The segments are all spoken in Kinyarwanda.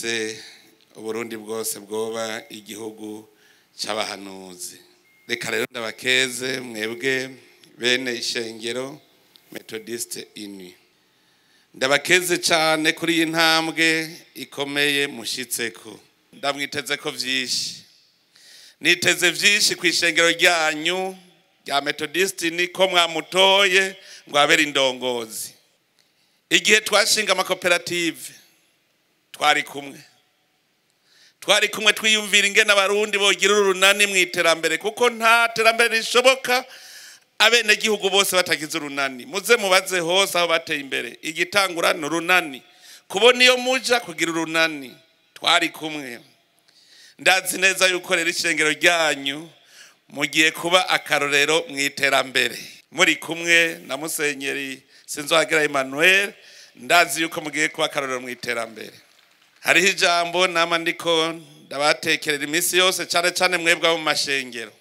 twese uburundi bwose bwoba igihugu c'abahanuzi. Reka rero ndabakeze mwebwe bene ishengero Methodiste ini. Ndabakeze cyane kuri iyi ntambwe ikomeye mushitseko. Ndamwiteze ko vyinshi. Niteze vyinshi ku ishengero ryanyu rya Methodiste ini ko mwamutoye ngo abere indongozi. Igihe twashinga amakoperative twari kumwe twiyumvira ingene abarundi bogira urunani mwiterambere kuko nta terambere rishoboka abene gihugu bose batagize urunani. Muze mubaze hose aho bateye imbere igitangura n'urunani, kubona iyo muja kugira urunani. Twari kumwe. Ndazi neza yuko rero ishengero ryanyu mugiye kuba akarorero mwiterambere, muri kumwe na Musenyeri Nsinzohagera Emmanuel. Ndazi yuko mugiye kuba akarorero mwiterambere. Hariho ijambo nama ndiko ndabatekerera iminsi yose cyane cyane mwebwe mu mashengero.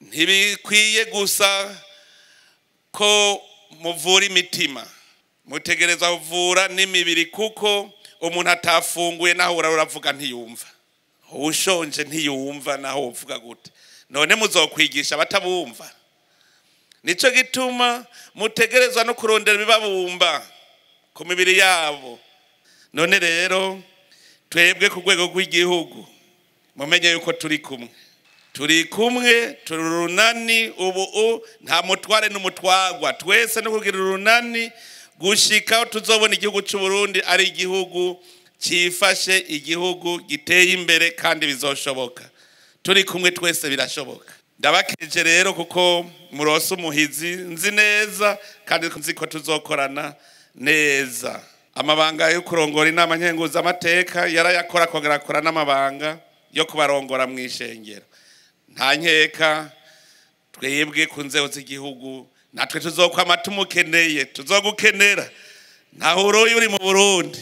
Ntibikwiye gusa ko muvura imitima, mutegereza kuvura n'imibiri, kuko umuntu atafunguye naho uravuga ntiyumva, ushonje ntiyumva naho uvuga gute. None muzokwigisha batabumva. Nico gituma mutegerezwa no kurondera bibabumba ku mibiri yabo. None rero twebwe ku rwego rw'igihugu mumenye yuko turi kumwe turunani. Ubu nta mutware n'umutwagwa, twese no kugira urunani gushika tuzobona igihugu cy'u Burundi ari igihugu cifashe, igihugu giteye imbere kandi bizoshoboka. Turi kumwe twese birashoboka. Ndabakeje rero kuko murose umuhizi, nzi neza kandi nzi ko tuzokorana neza. Amabanga yo kurongora inama nkenguza amateka yarayakora kongera n'amabanga yo kubarongora mu ishengero. Nta nkeka twebwe ku nzego z'igihugu natwe tuzokwama tumukeneye, tuzogukenera. Ntaho uri mu Burundi